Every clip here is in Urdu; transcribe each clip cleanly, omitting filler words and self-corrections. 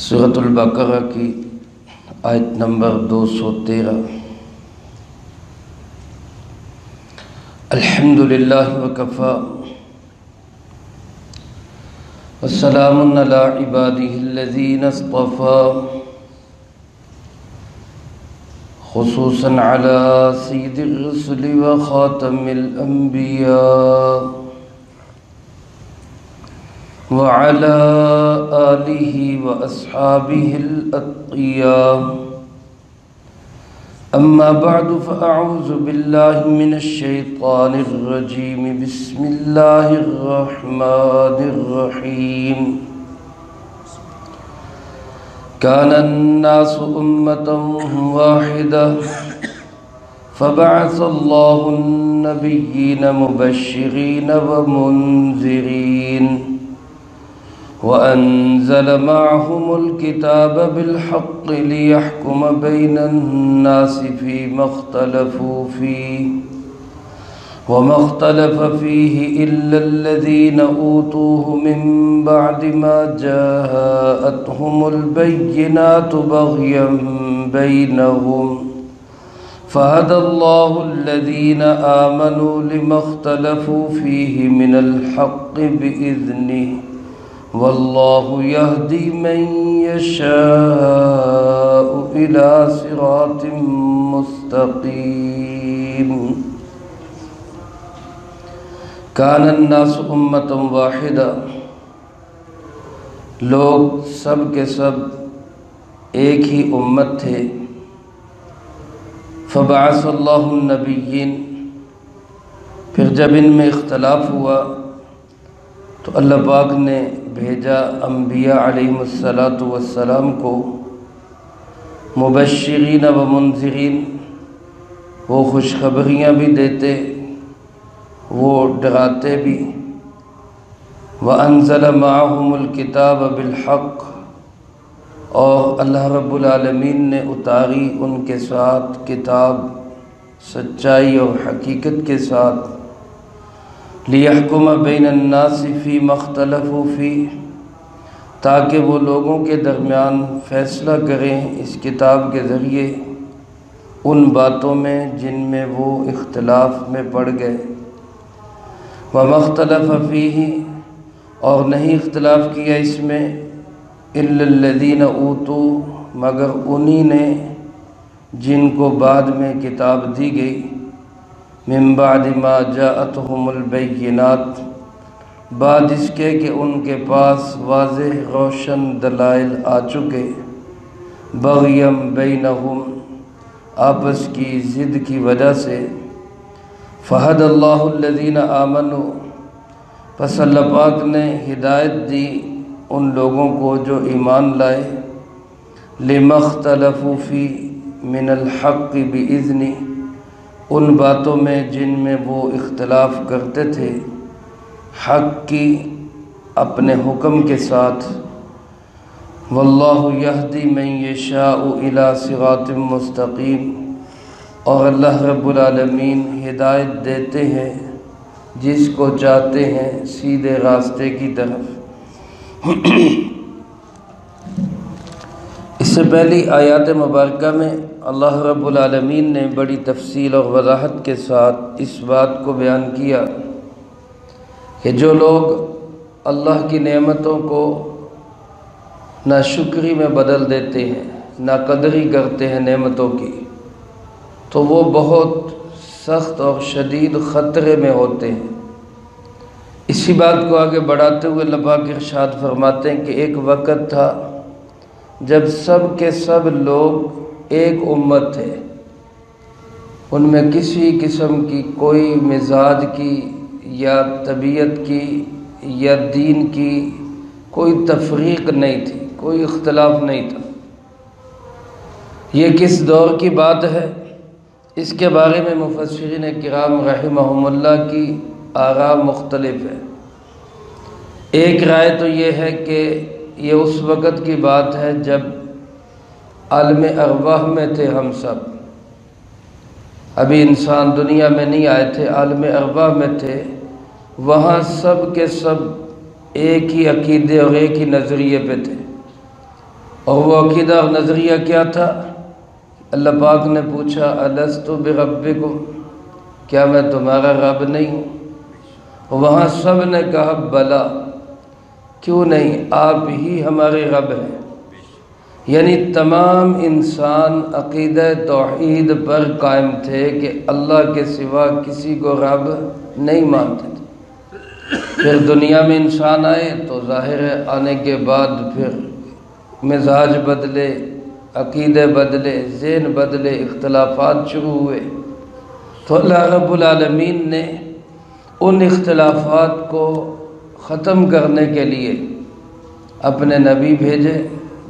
سورۃ البقرہ کی آیت نمبر 213۔ الحمد للہ وکفی والسلام علی عبادہ الذین اصطفی، خصوصاً علی سید الرسل وخاتم الانبیاء وعلى آلہ واصحابہ الاتقیاء، اما بعد فاعوذ باللہ من الشیطان الرجیم، بسم اللہ الرحمن الرحیم۔ کان الناس امة واحدة فبعث اللہ النبیین مبشرین ومنذرین وأنزل معهم الكتاب بالحق ليحكم بين الناس فيما اختلفوا فيه، وما اختلف فيه إلا الذين أوتوه من بعد ما جاءتهم البينات بغيا بينهم، فهدى الله الذين آمنوا لما اختلفوا فيه من الحق بإذنه، واللہ یہدی من یشاء الی صراط مستقیم۔ کان الناس امۃ واحدہ، لوگ سب کے سب ایک ہی امت تھے۔ فبعث اللہ النبیین، پھر جب ان میں اختلاف ہوا تو اللہ پاک نے بھیجا انبیاء علیہم السلام کو مبشرین و منذرین، وہ خوشخبریاں بھی دیتے، وہ ڈراتے بھی۔ وَأَنزَلَ مَعَهُمُ الْكِتَابَ بِالْحَقِّ، اور اللہ رب العالمین نے اتاری ان کے ساتھ کتاب سچائی اور حقیقت کے ساتھ، لِيَحْكُمَ بَيْنَ النَّاسِ فِيمَا اخْتَلَفُوا فِيهِ، تاکہ وہ لوگوں کے درمیان فیصلہ کریں اس کتاب کے ذریعے ان باتوں میں جن میں وہ اختلاف میں پڑ گئے۔ وَمَا اخْتَلَفَ فِيهِ، اور نہیں اختلاف کیا اس میں، إِلَّا الَّذِينَ أُوتُوا، مگر انہی نے جن کو بعد میں کتاب دی گئی، من بعد ما جاءتهم البینات، بعد اس کے کہ ان کے پاس واضح روشن دلائل آ چکے، بغیم بینہم، آپس کی ضد کی وجہ سے۔ فہد اللہ الذین آمنوا، پس اللہ پاک نے ہدایت دی ان لوگوں کو جو ایمان لائے، لما اختلفوا فی من الحق بإذنہ، ان باتوں میں جن میں وہ اختلاف کرتے تھے حق کی اپنے حکم کے ساتھ۔ واللہ یہدی من یشاء الی صراط مستقیم، اور اللہ رب العالمین ہدایت دیتے ہیں جس کو چاہتے ہیں سیدھے راستے کی طرف۔ اس سے پہلی آیات مبارکہ میں اللہ رب العالمین نے بڑی تفصیل اور وضاحت کے ساتھ اس بات کو بیان کیا کہ جو لوگ اللہ کی نعمتوں کو ناشکری میں بدل دیتے ہیں، ناقدری کرتے ہیں نعمتوں کی، تو وہ بہت سخت اور شدید خطرے میں ہوتے ہیں۔ اسی بات کو آگے بڑھاتے ہوئے اللہ پاک ارشاد فرماتے ہیں کہ ایک وقت تھا جب سب کے سب لوگ ایک امت تھے، ان میں کسی قسم کی کوئی مزاج کی یا طبیعت کی یا دین کی کوئی تفریق نہیں تھی، کوئی اختلاف نہیں تھا۔ یہ کس دور کی بات ہے، اس کے بارے میں مفسرین کرام رحمہم اللہ کی آراء مختلف ہے۔ ایک رائے تو یہ ہے کہ یہ اس وقت کی بات ہے جب عالم ارواح میں تھے ہم سب، ابھی انسان دنیا میں نہیں آئے تھے، عالم ارواح میں تھے، وہاں سب کے سب ایک ہی عقیدے اور ایک ہی نظریے پہ تھے۔ اور وہ عقیدہ اور نظریہ کیا تھا؟ اللہ پاک نے پوچھا الست بربکم، کیا میں تمہارا رب نہیں ہوں؟ وہاں سب نے کہا بلا، کیوں نہیں، آپ ہی ہمارے رب ہیں۔ یعنی تمام انسان عقیدہ توحید پر قائم تھے کہ اللہ کے سوا کسی کو رب نہیں مانتے تھے۔ پھر دنیا میں انسان آئے تو ظاہر ہے آنے کے بعد پھر مزاج بدلے، عقیدے بدلے، ذہن بدلے، اختلافات شروع ہوئے، تو اللہ رب العالمین نے ان اختلافات کو ختم کرنے کے لیے اپنے نبی بھیجے،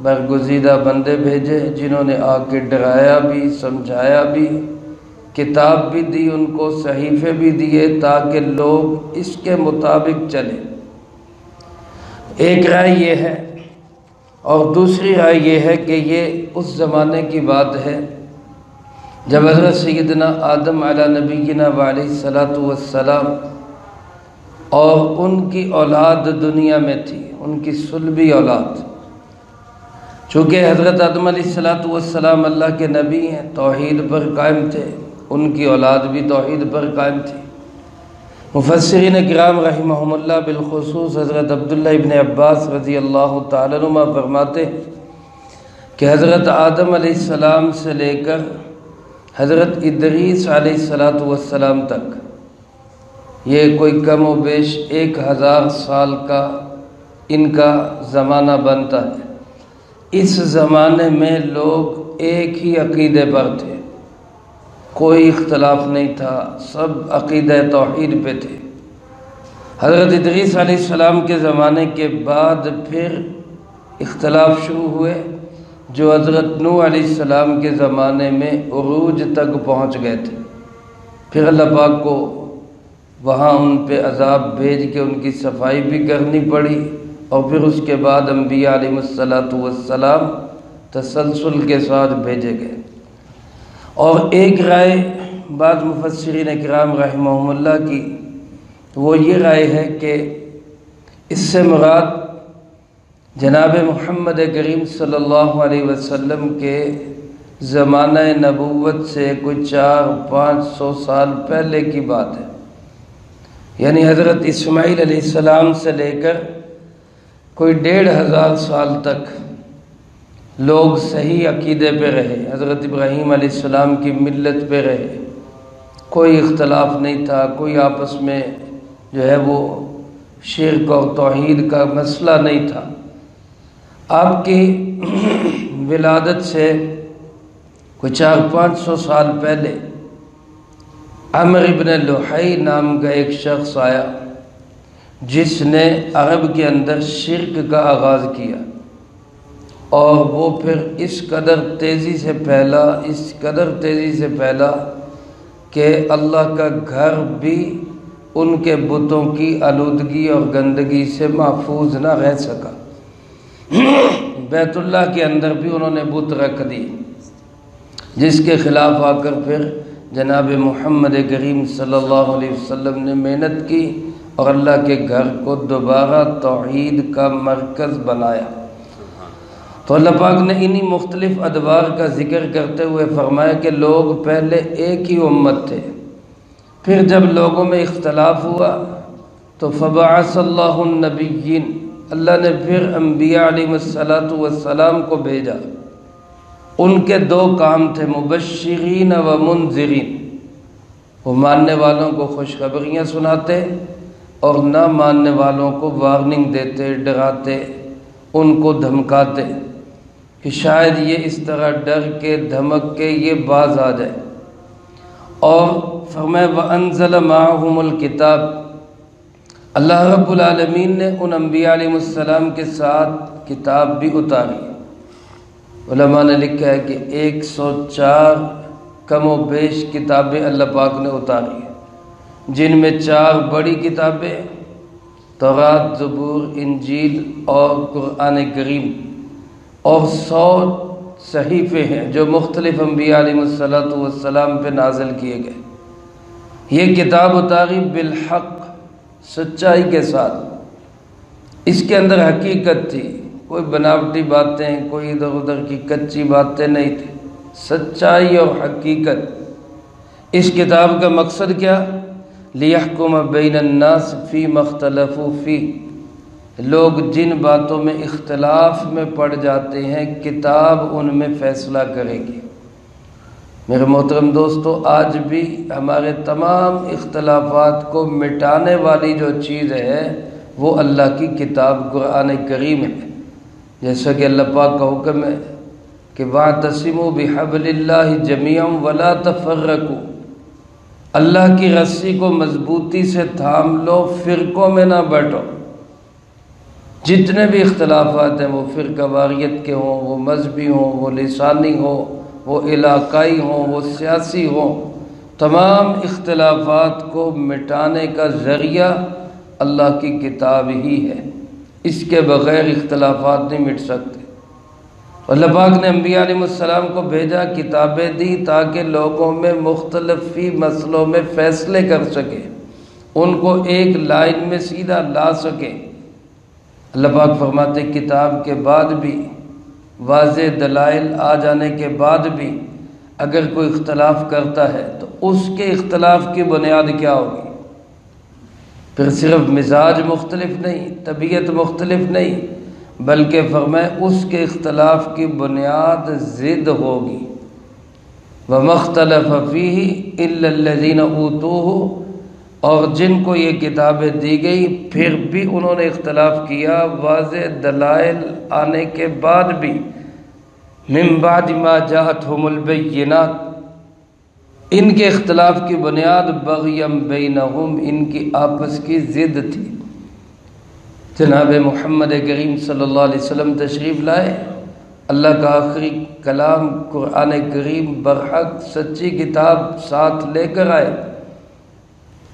برگزیدہ بندے بھیجے، جنہوں نے آ کے ڈرایا بھی، سمجھایا بھی، کتاب بھی دی، ان کو صحیفے بھی دیے تاکہ لوگ اس کے مطابق چلیں۔ ایک رائے یہ ہے، اور دوسری رائے یہ ہے کہ یہ اس زمانے کی بات ہے جب حضرت سیدنا آدم علی نبینا وعلیہ الصلاۃ والسلام اور ان کی اولاد دنیا میں تھی، ان کی صلبی اولاد۔ چونکہ حضرت آدم علیہ الصلاۃ والسلام اللہ کے نبی ہیں، توحید پر قائم تھے، ان کی اولاد بھی توحید پر قائم تھی۔ مفسرین کرام رحمہم اللہ، بالخصوص حضرت عبداللہ ابن عباس رضی اللہ تعالیٰ عنہما فرماتے ہیں کہ حضرت آدم علیہ السلام سے لے کر حضرت ادریس علیہ الصلاۃ والسلام تک یہ کوئی کم و بیش 1000 سال کا ان کا زمانہ بنتا ہے۔ اس زمانے میں لوگ ایک ہی عقیدے پر تھے، کوئی اختلاف نہیں تھا، سب عقیدہ توحید پہ تھے۔ حضرت ادریس علیہ السلام کے زمانے کے بعد پھر اختلاف شروع ہوئے جو حضرت نوح علیہ السلام کے زمانے میں عروج تک پہنچ گئے تھے۔ پھر اللہ پاک کو وہاں ان پہ عذاب بھیج کے ان کی صفائی بھی کرنی پڑی، اور پھر اس کے بعد انبیاء علیہ الصلاۃ والسلام تسلسل کے ساتھ بھیجے گئے۔ اور ایک رائے بعض مفسرین کرام رحمہم اللہ کی وہ یہ رائے ہے کہ اس سے مراد جناب محمد کریم صلی اللہ علیہ وسلم کے زمانہ نبوت سے کوئی 400-500 سال پہلے کی بات ہے۔ یعنی حضرت اسماعیل علیہ السلام سے لے کر کوئی 1500 سال تک لوگ صحیح عقیدے پہ رہے، حضرت ابراہیم علیہ السلام کی ملت پہ رہے، کوئی اختلاف نہیں تھا، کوئی آپس میں جو ہے وہ شرک اور توحید کا مسئلہ نہیں تھا۔ آپ کی ولادت سے کوئی 400-500 سال پہلے عمر ابن لحی نام کا ایک شخص آیا جس نے عرب کے اندر شرک کا آغاز کیا، اور وہ پھر اس قدر تیزی سے پھیلا کہ اللہ کا گھر بھی ان کے بتوں کی آلودگی اور گندگی سے محفوظ نہ رہ سکا۔ بیت اللہ کے اندر بھی انہوں نے بت رکھ دی، جس کے خلاف آ کر پھر جناب محمد کریم صلی اللہ علیہ وسلم نے محنت کی اور اللہ کے گھر کو دوبارہ توحید کا مرکز بنایا۔ تو اللہ پاک نے انہی مختلف ادوار کا ذکر کرتے ہوئے فرمایا کہ لوگ پہلے ایک ہی امت تھے، پھر جب لوگوں میں اختلاف ہوا تو فبعث اللہ النبیین، اللہ نے پھر انبیاء علیہ الصلاۃ والسلام کو بھیجا۔ ان کے 2 کام تھے، مبشرین و منذرین، وہ ماننے والوں کو خوشخبریاں سناتے اور نہ ماننے والوں کو وارننگ دیتے، ڈراتے، ان کو دھمکاتے کہ شاید یہ اس طرح ڈر کے دھمک کے یہ باز آ جائے۔ اور فرمایا وَأَنزَلَ مَعَهُمُ الْكِتَابَ، اللہ رب العالمین نے ان انبیاء علیہ السلام کے ساتھ کتاب بھی اتاری۔ علماء نے لکھا ہے کہ 104 کم و بیش کتابیں اللہ پاک نے اتاری ہیں، جن میں 4 بڑی کتابیں تورات، زبور، انجیل اور قرآن کریم، اور 100 صحیفے ہیں جو مختلف انبیاء علیہ الصلاۃ والسلام پہ نازل کیے گئے۔ یہ کتاب اتاری بالحق، سچائی کے ساتھ، اس کے اندر حقیقت تھی، کوئی بناوٹی باتیں، کوئی ادھر ادھر کی کچی باتیں نہیں تھیں، سچائی اور حقیقت۔ اس کتاب کا مقصد کیا؟ لِيَحْكُمَ بَيْنَ النَّاسِ فِي مَا اخْتَلَفُوا فِيهِ، لوگ جن باتوں میں اختلاف میں پڑ جاتے ہیں کتاب ان میں فیصلہ کرے گی۔ میرے محترم دوستو، آج بھی ہمارے تمام اختلافات کو مٹانے والی جو چیز ہے وہ اللہ کی کتاب قرآن کریم ہے۔ جیسا کہ اللہ پاک کا حکم ہے کہ وَاعْتَصِمُوا بِحَبْلِ اللَّهِ جَمِيعًا وَلَا تَفَرَّقُوا، اللہ کی رسی کو مضبوطی سے تھام لو، فرقوں میں نہ بٹو۔ جتنے بھی اختلافات ہیں، وہ فرقہ واریت کے ہوں، وہ مذہبی ہوں، وہ لسانی ہوں، وہ علاقائی ہوں، وہ سیاسی ہوں، تمام اختلافات کو مٹانے کا ذریعہ اللہ کی کتاب ہی ہے۔ اس کے بغیر اختلافات نہیں مٹ سکتے۔ اللہ پاک نے انبیاء علیہ السلام کو بھیجا، کتابیں دی تاکہ لوگوں میں مختلفی مسئلوں میں فیصلے کر سکے، ان کو ایک لائن میں سیدھا لا سکے۔ اللہ پاک فرماتے کتاب کے بعد بھی، واضح دلائل آ جانے کے بعد بھی اگر کوئی اختلاف کرتا ہے تو اس کے اختلاف کی بنیاد کیا ہوگی؟ پھر صرف مزاج مختلف نہیں، طبیعت مختلف نہیں، بلکہ فرمائے اس کے اختلاف کی بنیاد ضد ہوگی۔ وَمَا اخْتَلَفَ فِيهِ إِلَّا الَّذِينَ أُوتُوهُ، اور جن کو یہ کتابیں دی گئی پھر بھی انہوں نے اختلاف کیا واضح دلائل آنے کے بعد بھی، مِن بَعْدِ مَا جَاءَتْهُمُ الْبَيِّنَاتُ، ان کے اختلاف کی بنیاد بغیم بینہم، ان کی آپس کی ضد تھی۔ جناب محمد کریم صلی اللہ علیہ وسلم تشریف لائے، اللہ کا آخری کلام قرآن کریم برحق سچی کتاب ساتھ لے کر آئے۔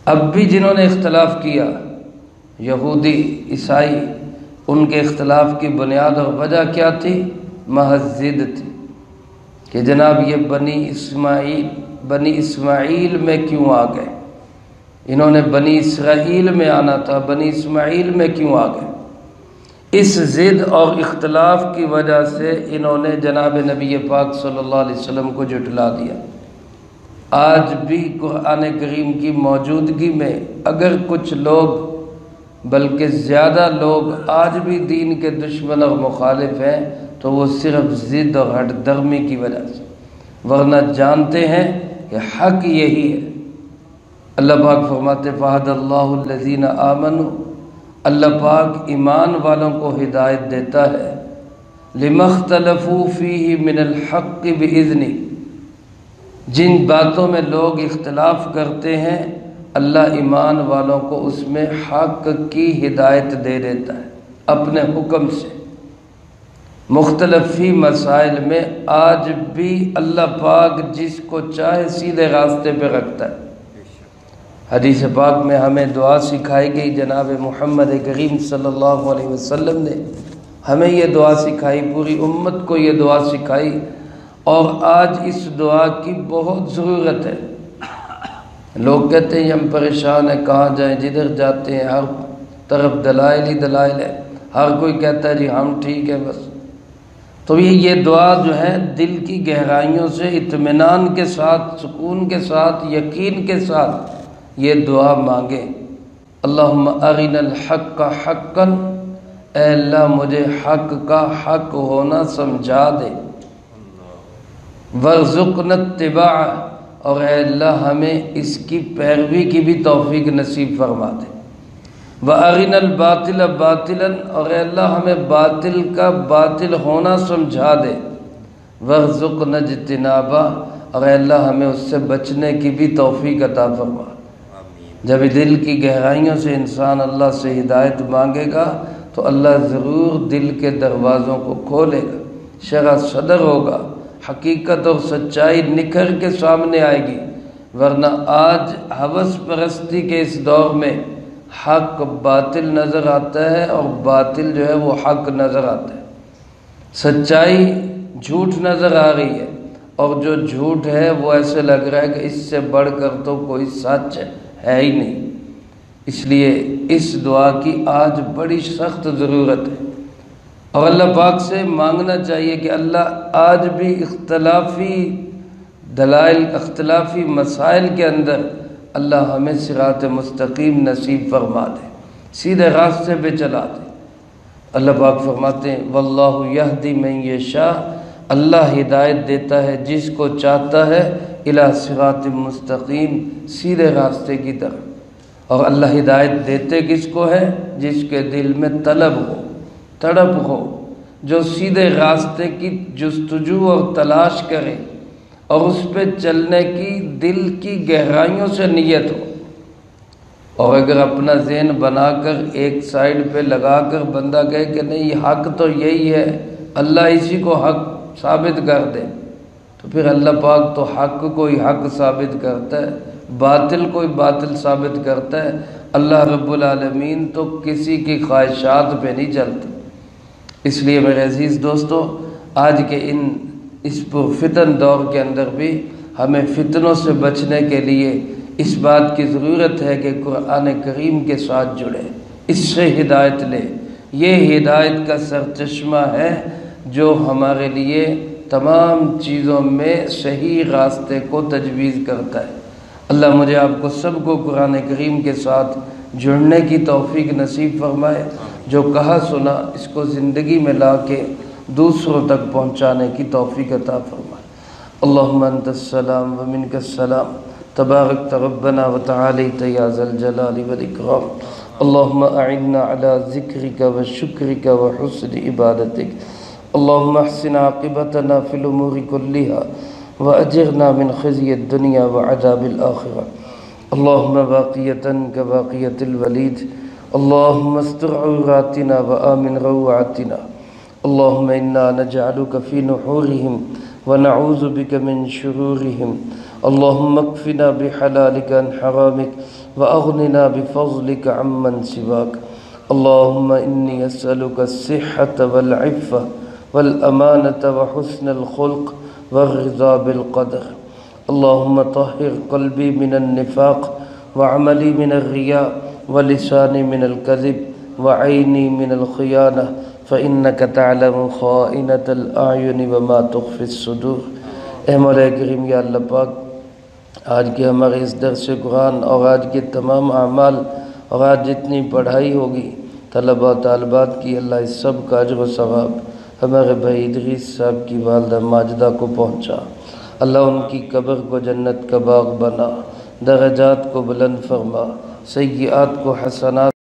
اب بھی جنہوں نے اختلاف کیا، یہودی، عیسائی، ان کے اختلاف کی بنیاد اور وجہ کیا تھی؟ محض ضد تھی کہ جناب یہ بنی اسماعیل میں کیوں آ گئے؟ انہوں نے بنی اسرائیل میں آنا تھا، بنی اسماعیل میں کیوں آ گئے؟ اس ضد اور اختلاف کی وجہ سے انہوں نے جناب نبی پاک صلی اللہ علیہ وسلم کو جھٹلا دیا۔ آج بھی قرآن کریم کی موجودگی میں اگر کچھ لوگ، بلکہ زیادہ لوگ آج بھی دین کے دشمن اور مخالف ہیں تو وہ صرف ضد اور ہٹ درمی کی وجہ سے، ورنہ جانتے ہیں کہ حق یہی ہے۔ اللہ پاک فرماتے فَهَدَى اللَّهُ الَّذِينَ آمَنُوا، اللہ پاک ایمان والوں کو ہدایت دیتا ہے، لِمَا اخْتَلَفُوا فِيهِ مِنَ الْحَقِّ بِإِذْنِهِ، جن باتوں میں لوگ اختلاف کرتے ہیں اللہ ایمان والوں کو اس میں حق کی ہدایت دے دیتا ہے اپنے حکم سے۔ مختلفی مسائل میں آج بھی اللہ پاک جس کو چاہے سیدھے راستے پہ رکھتا ہے۔ حدیث پاک میں ہمیں دعا سکھائی گئی، جناب محمد کریم صلی اللہ علیہ وسلم نے ہمیں یہ دعا سکھائی، پوری امت کو یہ دعا سکھائی، اور آج اس دعا کی بہت ضرورت ہے۔ لوگ کہتے ہیں ہم پریشان ہیں، کہاں جائیں، جدھر جاتے ہیں ہر طرف دلائل ہی دلائل ہے، ہر کوئی کہتا ہے جی ہم ٹھیک ہے بس۔ تو یہ دعا جو ہے دل کی گہرائیوں سے اطمینان کے ساتھ، سکون کے ساتھ، یقین کے ساتھ یہ دعا مانگیں۔ اللہم ارنا الحق حقا، اے اللہ مجھے حق کا حق ہونا سمجھا دے، وارزقنا اتباعہ، اور اے اللہ ہمیں اس کی پیروی کی بھی توفیق نصیب فرما دے، وارنا الباطل باطلا، اور اے اللہ ہمیں باطل کا باطل ہونا سمجھا دے، وارزقنا اجتنابہ، اور اے اللہ ہمیں اس سے بچنے کی بھی توفیق عطا فرما۔ جب دل کی گہرائیوں سے انسان اللہ سے ہدایت مانگے گا تو اللہ ضرور دل کے دروازوں کو کھولے گا، شرح صدر ہوگا، حقیقت اور سچائی نکھر کے سامنے آئے گی۔ ورنہ آج ہوس پرستی کے اس دور میں حق باطل نظر آتا ہے اور باطل جو ہے وہ حق نظر آتا ہے، سچائی جھوٹ نظر آ رہی ہے، اور جو جھوٹ ہے وہ ایسے لگ رہا ہے کہ اس سے بڑھ کر تو کوئی سچ ہے ہی نہیں۔ اس لیے اس دعا کی آج بڑی سخت ضرورت ہے۔ اور اللہ پاک سے مانگنا چاہیے کہ اللہ آج بھی اختلافی دلائل، اختلافی مسائل کے اندر اللہ ہمیں صراط مستقیم نصیب فرما دے، سیدھے راستے پہ چلا دے۔ اللہ پاک فرماتے ہیں واللہ یہدی من یشاء، اللہ ہدایت دیتا ہے جس کو چاہتا ہے الی صراط مستقیم، سیدھے راستے کی طرف۔ اور اللہ ہدایت دیتے کس کو ہے؟ جس کے دل میں طلب ہو، تڑپ ہو، جو سیدھے راستے کی جستجو اور تلاش کرے اور اس پہ چلنے کی دل کی گہرائیوں سے نیت ہو۔ اور اگر اپنا ذہن بنا کر ایک سائیڈ پہ لگا کر بندہ کہے کہ نہیں یہ حق تو یہی ہے، اللہ اسی کو حق ثابت کر دے، تو پھر اللہ پاک تو حق کو ہی حق ثابت کرتا ہے، باطل کو ہی باطل ثابت کرتا ہے۔ اللہ رب العالمین تو کسی کی خواہشات پہ نہیں چلتے۔ اس لیے میرے عزیز دوستو، آج کے اس پرفتن دور کے اندر بھی ہمیں فتنوں سے بچنے کے لیے اس بات کی ضرورت ہے کہ قرآن کریم کے ساتھ جڑے، اس سے ہدایت لے۔ یہ ہدایت کا سرچشمہ ہے جو ہمارے لیے تمام چیزوں میں صحیح راستے کو تجویز کرتا ہے۔ اللہ مجھے آپ کو سب کو قرآن کریم کے ساتھ جڑنے کی توفیق نصیب فرمائے، جو کہا سنا اس کو زندگی میں لا کے دوسروں تک پہنچانے کی توفیق عطا فرمائے۔ اللہم انت السلام ومنک السلام، تبارک ربنا وتعالیت یا ذا الجلال والاکرام۔ اللہم اعنا علی ذکرک وشکرک وحسن عبادتک۔ اللہم احسن عاقبتنا فی الامور کلہا واجرنا من خزی الدنیا وعذاب الآخرہ۔ اللہم باقیتا کباقیت الولید، اللہم استر عوراتنا وآمن روعاتنا۔ اللہم انا نجعلک فی نحورہم ونعوذ بک من شرورہم۔ اللہم اکفنا بحلالک عن حرامک واغننا بفضلک عمن سواک۔ اللہم انی اسألک الصحة والعفة والأمانة وحسن الخلق والرضا بالقدر۔ اللہم طہر قلبی من النفاق وعملی من الرياء ولسانی من الكذب وعینی من الخیانة فإنك تعلم خائنة الأعین وما تخفی الصدور۔ اے مولا کریم یا اللہ پاک، آج کے ہمارے اس درس قرآن اور آج کے تمام اعمال اور آج جتنی پڑھائی ہوگی طلبہ طالبات کی، اللہ اس سب کا اجر و ثواب ہمارے بھائی ادریس صاحب کی والدہ ماجدہ کو پہنچا۔ اللہ ان کی قبر کو جنت کا باغ بنا، درجات کو بلند فرما، سیئات کو حسنات